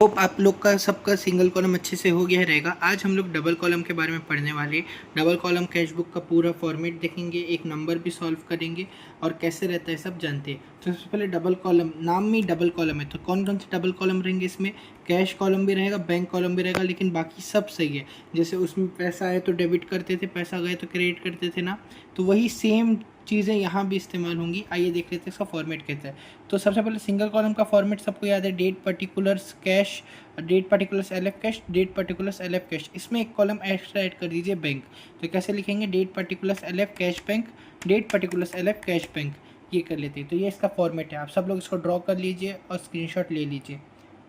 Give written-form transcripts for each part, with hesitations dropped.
Hope आप लोग का सबका सिंगल कॉलम अच्छे से हो गया रहेगा। आज हम लोग डबल कॉलम के बारे में पढ़ने वाले। डबल कॉलम कैश बुक का पूरा फॉर्मेट देखेंगे, एक नंबर भी सॉल्व करेंगे और कैसे रहता है सब जानते हैं। तो सबसे पहले डबल कॉलम, नाम में डबल कॉलम है तो कौन कौन से डबल कॉलम रहेंगे इसमें? कैश कॉलम भी रहेगा, बैंक कॉलम भी रहेगा, लेकिन बाकी सब सही है। जैसे उसमें पैसा आए तो डेबिट करते थे, पैसा गए तो क्रेडिट करते थे ना, तो वही सेम चीज़ें यहाँ भी इस्तेमाल होंगी। आइए देख लेते हैं इसका फॉर्मेट कैसा है। तो सबसे पहले सिंगल कॉलम का फॉर्मेट सबको याद है, date particulars cash, date particulars L F cash, date particulars L F cash. इसमें एक कॉलम एक्स्ट्रा ऐड कर दीजिए बैंक। तो कैसे लिखेंगे? Date particulars L F cash bank, date particulars L F cash bank, ये कर लेते हैं। तो ये इसका फॉर्मेट है। आप सब लोग इसको ड्रॉ कर लीजिए और स्क्रीनशॉट ले लीजिए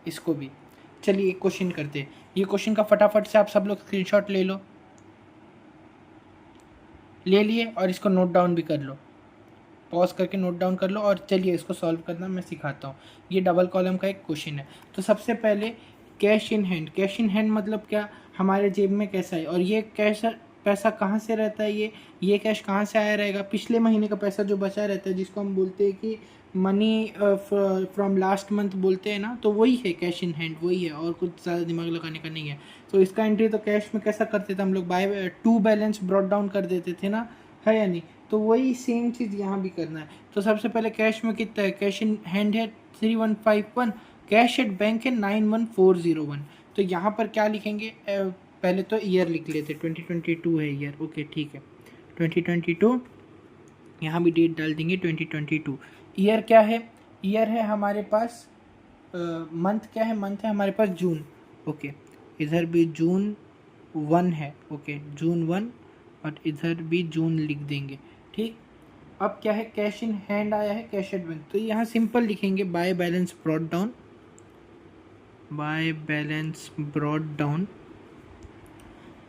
इसको भी। चलिए एक क्वेश्चन करते हैं। ये क्वेश्चन का फटाफट से आप सब लोग स्क्रीनशॉट ले लो, ले लिए और इसको नोट डाउन भी कर लो। पॉज करके नोट डाउन कर लो और चलिए इसको सॉल्व करना मैं सिखाता हूँ। ये डबल कॉलम का एक क्वेश्चन है। तो सबसे पहले cash in hand. Cash in hand मतलब क्या? हमारे जेब में कैसा है, और ये कैश पैसा कहाँ से रहता है? ये कैश कहाँ से आया रहेगा? पिछले महीने का पैसा जो बचा रहता है, जिसको हम बोलते हैं कि मनी फ्रॉम लास्ट मंथ बोलते हैं ना, तो वही है कैश इन हैंड, वही है, और कुछ ज़्यादा दिमाग लगाने का नहीं है। तो इसका एंट्री तो कैश में कैसा करते थे हम लोग? By two balance brought down कर देते थे ना, है या नहीं? तो वही सेम चीज़ यहाँ भी करना है। तो सबसे पहले कैश में कितना है? कैश इन हैंड है 3151, कैश एट बैंक है 91401। तो यहाँ पर क्या लिखेंगे? पहले तो ईयर लिख लेते, 2022 है ईयर, ओके ठीक है 2022। यहाँ भी डेट डाल देंगे 2022। ईयर क्या है? ईयर है हमारे पास, मंथ क्या है? मंथ है हमारे पास जून, ओके। इधर भी जून 1 है, ओके जून 1, और इधर भी जून लिख देंगे, ठीक। अब क्या है? कैश इन हैंड आया है कैश एट बैंक, तो यहाँ सिंपल लिखेंगे by balance brought down, by balance brought down.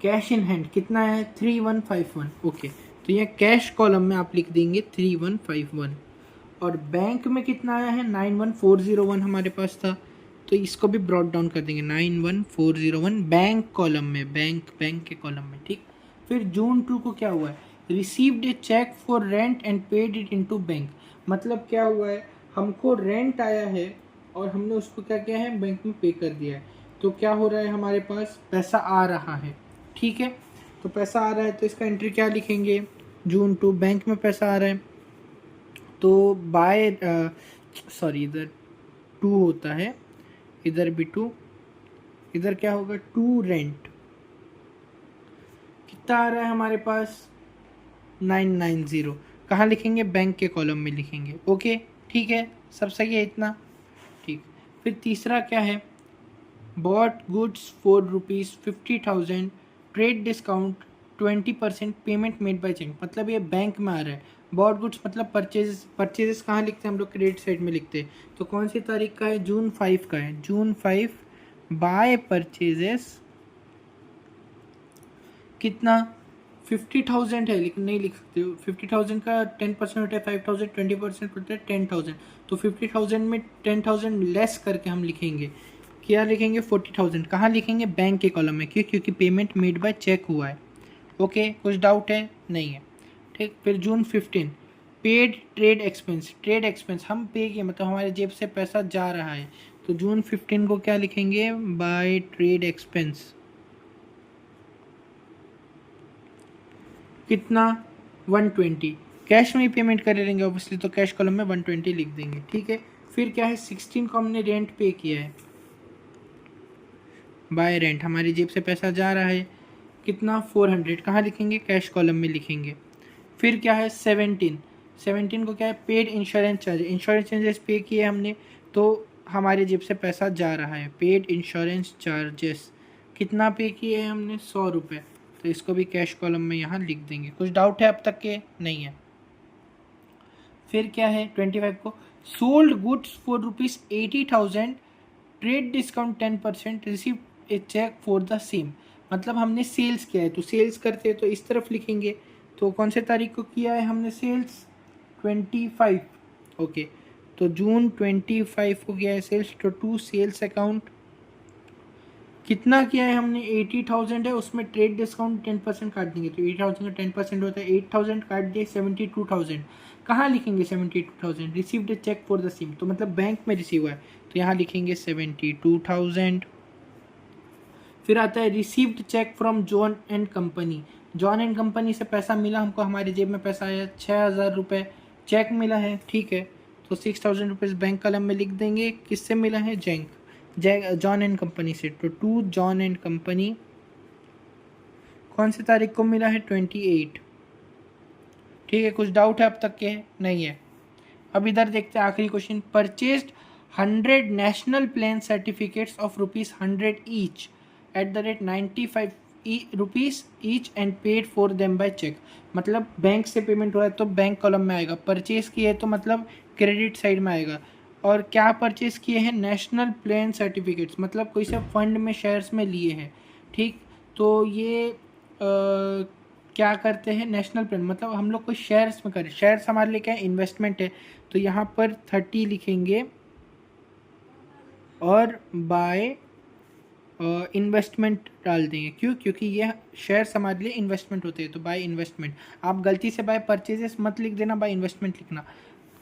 Cash in hand कितना है? 3151, ओके। तो यहाँ कैश कॉलम में आप लिख देंगे 3151, और बैंक में कितना आया है? 91401 हमारे पास था, तो इसको भी ब्रॉट डाउन कर देंगे 91401 बैंक कॉलम में, बैंक के कॉलम में, ठीक। फिर जून 2 को क्या हुआ है? Received a cheque for rent and paid it into bank. मतलब क्या हुआ है? हमको रेंट आया है और हमने उसको क्या किया है? बैंक में पे कर दिया है। तो क्या हो रहा है? हमारे पास पैसा आ रहा है, ठीक है। तो पैसा आ रहा है तो इसका एंट्री क्या लिखेंगे? जून 2 बैंक में पैसा आ रहा है, तो बाय सॉरी इधर 2 होता है, इधर भी 2, इधर क्या होगा? To rent. कितना आ रहा है हमारे पास? 990। कहाँ लिखेंगे? बैंक के कॉलम में लिखेंगे, ओके ठीक है, सब सही है इतना, ठीक। फिर तीसरा क्या है? Bought goods for ₹50,000, trade discount 20%, payment made by cheque. मतलब ये बैंक में आ रहा है। बॉट गुड्स मतलब परचेजेस कहाँ लिखते हैं हम लोग? क्रेडिट साइड में लिखते हैं। तो कौन सी तारीख का है? जून 5 का है, जून 5। बाय परचेजेस कितना? 50,000 है, लेकिन नहीं लिख सकते हो। 50,000 का 10% होता है 5,000, 20% होता है 10,000। तो 50,000 में 10,000 लेस करके हम लिखेंगे, क्या लिखेंगे? 40,000। कहाँ लिखेंगे? बैंक के कॉलम में, क्यों? क्योंकि पेमेंट मेड बाय चेक हुआ है, ओके। कुछ डाउट है? नहीं है, ठीक। फिर जून 15, paid trade expense. Trade expense हम पे किए, मतलब हमारे जेब से पैसा जा रहा है, तो जून 15 को क्या लिखेंगे? By trade expense. कितना? 120। कैश में ही पेमेंट कर लेंगे ऑब्वियसली, तो कैश कॉलम में 120 लिख देंगे, ठीक है। फिर क्या है? 16 को हमने रेंट पे किया है, बाय रेंट, हमारी जेब से पैसा जा रहा है, कितना? 400। कहाँ लिखेंगे? कैश कॉलम में लिखेंगे। फिर क्या है? 17 को क्या है? Paid insurance charge. Insurance charges पे किए हमने, तो हमारे जेब से पैसा जा रहा है, पेड इंश्योरेंस चार्जेस। कितना पे किए हैं हमने? 100 रुपये। तो इसको भी कैश कॉलम में यहाँ लिख देंगे। कुछ डाउट है अब तक के? नहीं है। फिर क्या है? 25 को sold goods for ₹80,000, trade discount 10%, receive a cheque for the same. मतलब हमने सेल्स किया है, तो सेल्स करते हैं तो इस तरफ लिखेंगे। तो कौन से तारीख को किया है हमने सेल्स? 25, ओके। तो जून 25 को किया है सेल्स, तो टू सेल्स अकाउंट कितना किया है हमने, 80,000 है, उसमें ट्रेड डिस्काउंट 10% काट देंगे, तो 80,000 का 10% होता है 8,000 काट दिए 72,000। कहाँ लिखेंगे 72,000? Received a cheque for the same, तो मतलब बैंक में रिसीव हुआ है, तो यहाँ लिखेंगे 72,000। फिर आता है received cheque from John and company. John and company से पैसा मिला हमको, हमारे जेब में पैसा आया 6,000 रुपये, चेक मिला है, ठीक है। तो 6,000 रुपीज़ बैंक कलम में लिख देंगे। किससे मिला है? जॉन एंड कंपनी से। तो टू जॉन एंड कंपनी, कौन सी तारीख को मिला है? 28। ठीक है, कुछ डाउट है अब तक के? नहीं है। अब इधर देखते हैं आखिरी question. Purchased 100 national plan certificates of ₹100 each at the rate 95 rupees each and paid for them by cheque. मतलब बैंक से पेमेंट हुआ है तो बैंक कॉलम में आएगा, परचेज किए है तो मतलब क्रेडिट साइड में आएगा। और क्या परचेज किए हैं? नेशनल प्लान सर्टिफिकेट्स, मतलब कोई से फंड में शेयर्स में लिए हैं, ठीक। तो ये क्या करते हैं? नेशनल प्लान, मतलब हम लोग कोई शेयर्स में करें, शेयर्स हमारे लिए क्या है? इन्वेस्टमेंट है, तो यहाँ पर 30 लिखेंगे और बाय इन्वेस्टमेंट डाल देंगे। क्यों? क्योंकि ये शेयर्स हमारे लिए इन्वेस्टमेंट होते हैं, तो बाय इन्वेस्टमेंट। आप गलती से बाय परचेजेस मत लिख देना, बाय इन्वेस्टमेंट लिखना।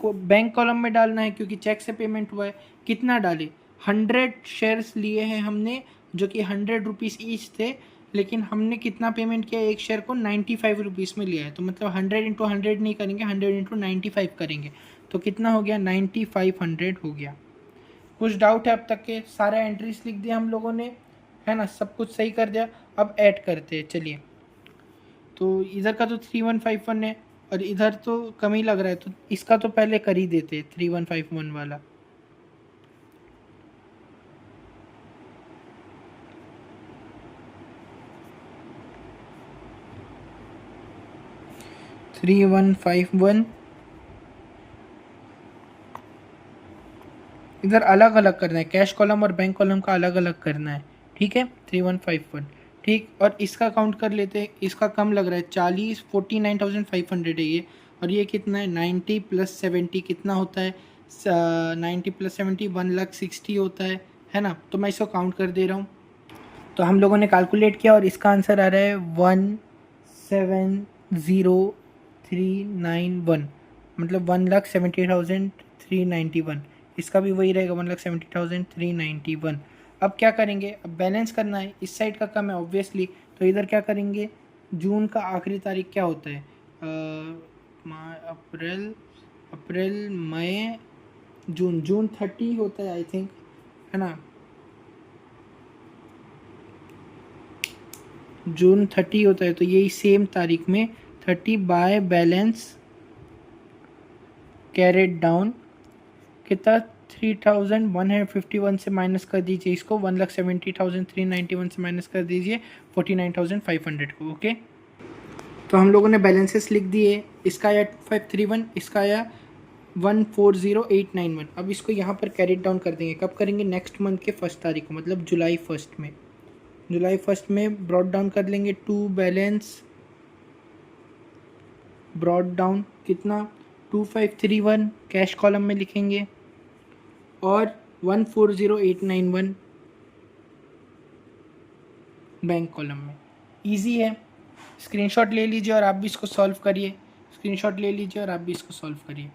को बैंक कॉलम में डालना है क्योंकि चेक से पेमेंट हुआ है। कितना डाले? 100 शेयर्स लिए हैं हमने, जो कि 100 रुपीज़ ईच थे, लेकिन हमने कितना पेमेंट किया? एक शेयर को 95 रुपीज़ में लिया है, तो मतलब 100 इंटू 100 नहीं करेंगे, 100 इंटू 95 करेंगे। तो कितना हो गया? 9500 हो गया। कुछ डाउट है अब तक के? सारे एंट्रीज लिख दिया हम लोगों ने, है ना, सब कुछ सही कर दिया। अब ऐड करते हैं, चलिए। तो इधर का तो 3151 है और इधर तो कम ही लग रहा है, तो इसका तो पहले कर ही देते 3151 वाला। थ्री वन फाइव वन इधर अलग अलग करना है, कैश कॉलम और बैंक कॉलम का अलग अलग करना है, ठीक है। 3151, ठीक। और इसका काउंट कर लेते हैं, इसका कम लग रहा है 49,500 है ये, और ये कितना है? 90 + 70 कितना होता है? 90 + 70 1,60,000 होता है ना। तो मैं इसको काउंट कर दे रहा हूँ। तो हम लोगों ने कैलकुलेट किया और इसका आंसर आ रहा है 1,70,391, मतलब 1,70,391। इसका भी वही रहेगा, 1,70,391। अब क्या करेंगे? अब बैलेंस करना है, इस साइड का कम है ऑब्वियसली, तो इधर क्या करेंगे? जून का आखिरी तारीख क्या होता है? अप्रैल मई जून 30 होता है आई थिंक, है ना। जून 30 होता है, तो यही सेम तारीख में 30 बाय बैलेंस कैरेट डाउन कितना? 3,151 से माइनस कर दीजिए इसको, 1,70,391 से माइनस कर दीजिए 49,500 को, ओके। तो हम लोगों ने बैलेंसेस लिख दिए, इसका आया 2531, इसका आया 140,891। अब इसको यहाँ पर कैरेट डाउन कर देंगे। कब करेंगे? नेक्स्ट मंथ के 1 तारीख को, मतलब जुलाई 1 में। जुलाई 1 में ब्रॉड डाउन कर लेंगे टू बैलेंस ब्रॉड डाउन कितना? 2531 कैश कॉलम में लिखेंगे और 140,891 बैंक कॉलम में। इजी है, स्क्रीनशॉट ले लीजिए और आप भी इसको सॉल्व करिए। स्क्रीनशॉट ले लीजिए और आप भी इसको सॉल्व करिए।